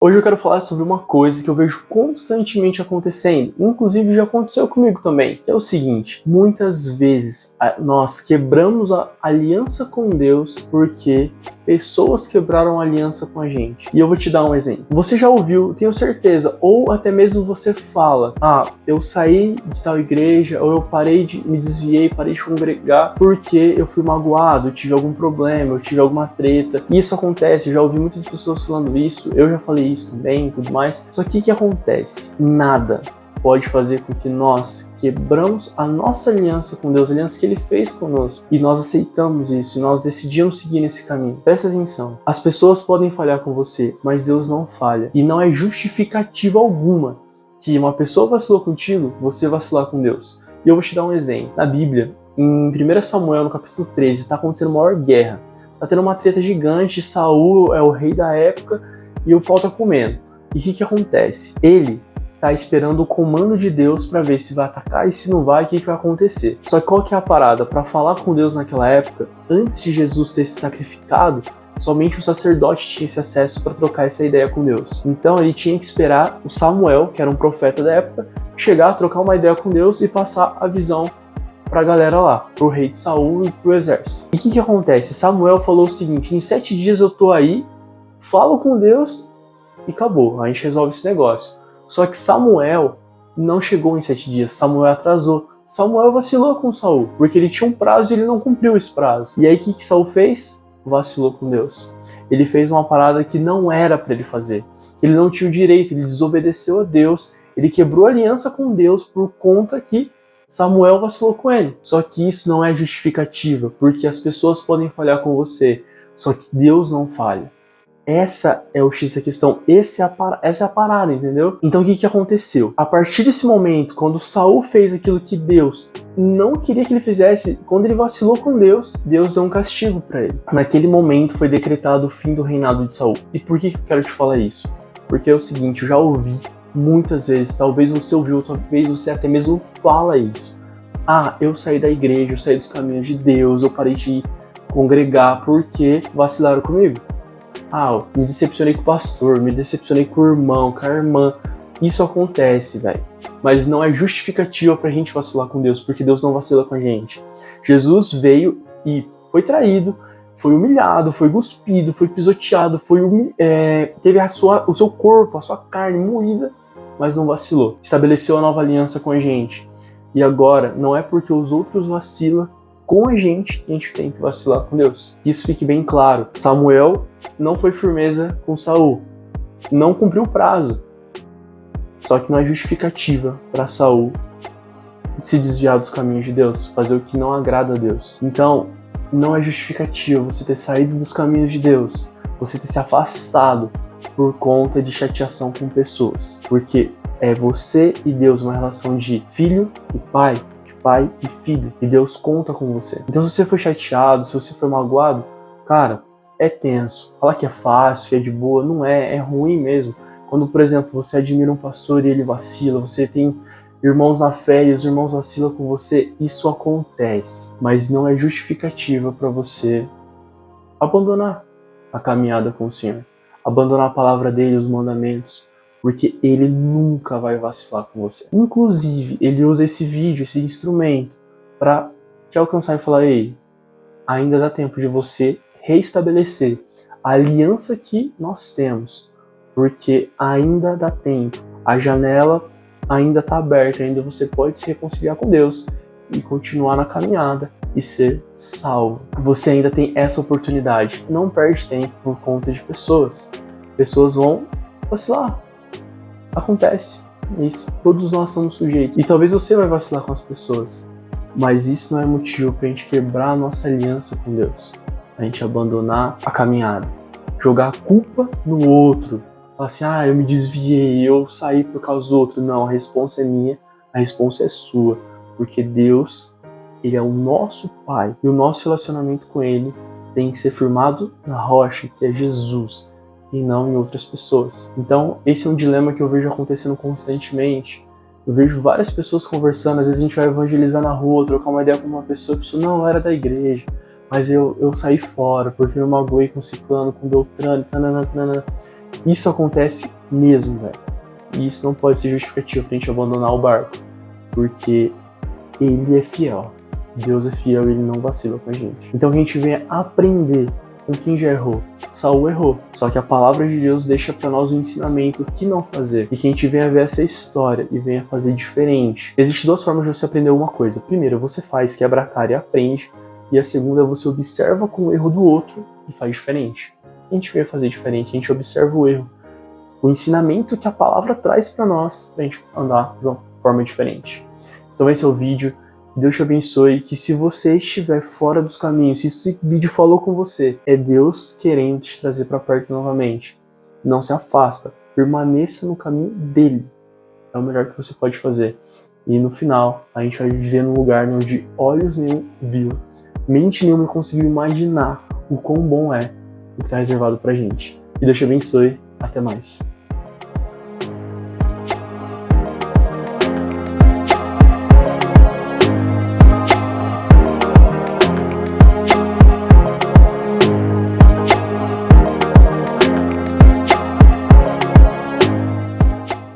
Hoje eu quero falar sobre uma coisa que eu vejo constantemente acontecendo, inclusive já aconteceu comigo também, que é o seguinte: muitas vezes nós quebramos a aliança com Deus porque pessoas quebraram a aliança com a gente. E eu vou te dar um exemplo. Você já ouviu, tenho certeza, ou até mesmo você fala: eu saí de tal igreja, ou me desviei, parei de congregar porque eu fui magoado, eu tive algum problema, eu tive alguma treta. E isso acontece, eu já ouvi muitas pessoas falando isso, eu já falei isso também e tudo mais. Só que o que acontece? Nada pode fazer com que nós quebramos a nossa aliança com Deus, a aliança que Ele fez conosco, e nós aceitamos isso, e nós decidimos seguir nesse caminho. Presta atenção, as pessoas podem falhar com você, mas Deus não falha, e não é justificativa alguma que uma pessoa vacilou contigo, você vacilar com Deus. E eu vou te dar um exemplo. Na Bíblia, em 1 Samuel, no capítulo 13, está acontecendo uma maior guerra. Está tendo uma treta gigante, Saul é o rei da época, e o pau tá comendo. E o que acontece? Ele tá esperando o comando de Deus para ver se vai atacar, e se não vai, o que vai acontecer. Só que qual que é a parada? Para falar com Deus naquela época, antes de Jesus ter se sacrificado, somente o sacerdote tinha esse acesso para trocar essa ideia com Deus. Então ele tinha que esperar o Samuel, que era um profeta da época, chegar, trocar uma ideia com Deus e passar a visão pra galera lá, pro rei de Saul e pro exército. E o que acontece? Samuel falou o seguinte: em 7 dias eu tô aí, falo com Deus e acabou, a gente resolve esse negócio. Só que Samuel não chegou em 7 dias, Samuel atrasou. Samuel vacilou com Saul, porque ele tinha um prazo e ele não cumpriu esse prazo. E aí o que Saul fez? Vacilou com Deus. Ele fez uma parada que não era para ele fazer. Ele não tinha o direito, ele desobedeceu a Deus, ele quebrou a aliança com Deus por conta que Samuel vacilou com ele. Só que isso não é justificativa, porque as pessoas podem falhar com você, só que Deus não falha. Essa é o X da questão, essa é a parada, entendeu? Então o que aconteceu? A partir desse momento, quando Saul fez aquilo que Deus não queria que ele fizesse, quando ele vacilou com Deus, Deus deu um castigo para ele. Naquele momento foi decretado o fim do reinado de Saul. E por que eu quero te falar isso? Porque é o seguinte, eu já ouvi muitas vezes, talvez você ouviu, talvez você até mesmo fala isso. Eu saí da igreja, eu saí dos caminhos de Deus, eu parei de congregar porque vacilaram comigo. Me decepcionei com o pastor, me decepcionei com o irmão, com a irmã. Isso acontece, velho. Mas não é justificativa pra gente vacilar com Deus, porque Deus não vacila com a gente. Jesus veio e foi traído, foi humilhado, foi cuspido, foi pisoteado, teve o seu corpo, a sua carne moída, mas não vacilou. Estabeleceu a nova aliança com a gente. E agora, não é porque os outros vacilam com a gente tem que vacilar com Deus. Que isso fique bem claro. Samuel não foi firmeza com Saul. Não cumpriu o prazo. Só que não é justificativa para Saul se desviar dos caminhos de Deus, fazer o que não agrada a Deus. Então, não é justificativa você ter saído dos caminhos de Deus, você ter se afastado por conta de chateação com pessoas. Porque é você e Deus, uma relação de filho e pai e filho, e Deus conta com você. Então se você foi chateado, se você foi magoado, cara, é tenso. Falar que é fácil, que é de boa, não é ruim mesmo. Quando, por exemplo, você admira um pastor e ele vacila, você tem irmãos na fé e os irmãos vacilam com você, isso acontece, mas não é justificativa para você abandonar a caminhada com o Senhor, abandonar a palavra dele, os mandamentos, porque ele nunca vai vacilar com você. Inclusive, ele usa esse vídeo, esse instrumento, para te alcançar e falar: ei, ainda dá tempo de você reestabelecer a aliança que nós temos, porque ainda dá tempo, a janela ainda está aberta, ainda você pode se reconciliar com Deus e continuar na caminhada e ser salvo. Você ainda tem essa oportunidade. Não perde tempo por conta de pessoas. Pessoas vão vacilar. Acontece, isso, todos nós estamos sujeitos. E talvez você vai vacilar com as pessoas, mas isso não é motivo pra gente quebrar a nossa aliança com Deus, a gente abandonar a caminhada, jogar a culpa no outro, falar assim: eu me desviei, eu saí por causa do outro. Não, a responsa é minha, a responsa é sua, porque Deus, Ele é o nosso Pai, e o nosso relacionamento com Ele tem que ser firmado na rocha, que é Jesus, e não em outras pessoas. Então, esse é um dilema que eu vejo acontecendo constantemente. Eu vejo várias pessoas conversando, às vezes a gente vai evangelizar na rua, trocar uma ideia com uma pessoa, a pessoa não era da igreja, mas eu saí fora, porque eu magoei com ciclano, com Beltrano, tanana. Isso acontece mesmo, velho. E isso não pode ser justificativo pra gente abandonar o barco. Porque ele é fiel. Deus é fiel e ele não vacila com a gente. Então que a gente venha aprender com quem já errou. Saul errou. Só que a palavra de Deus deixa para nós um ensinamento que não fazer. E que a gente venha ver essa história e venha fazer diferente. Existem duas formas de você aprender uma coisa. A primeira, você faz, quebra a cara e aprende. E a segunda, você observa com o erro do outro e faz diferente. A gente venha fazer diferente, a gente observa o erro. O ensinamento que a palavra traz para nós, pra gente andar de uma forma diferente. Então esse é o vídeo. Que Deus te abençoe. Que se você estiver fora dos caminhos, se esse vídeo falou com você, é Deus querendo te trazer para perto novamente. Não se afasta. Permaneça no caminho dele. É o melhor que você pode fazer. E no final, a gente vai viver num lugar onde olhos nenhum viu, mente nenhuma conseguiu imaginar o quão bom é o que está reservado pra gente. Que Deus te abençoe. Até mais.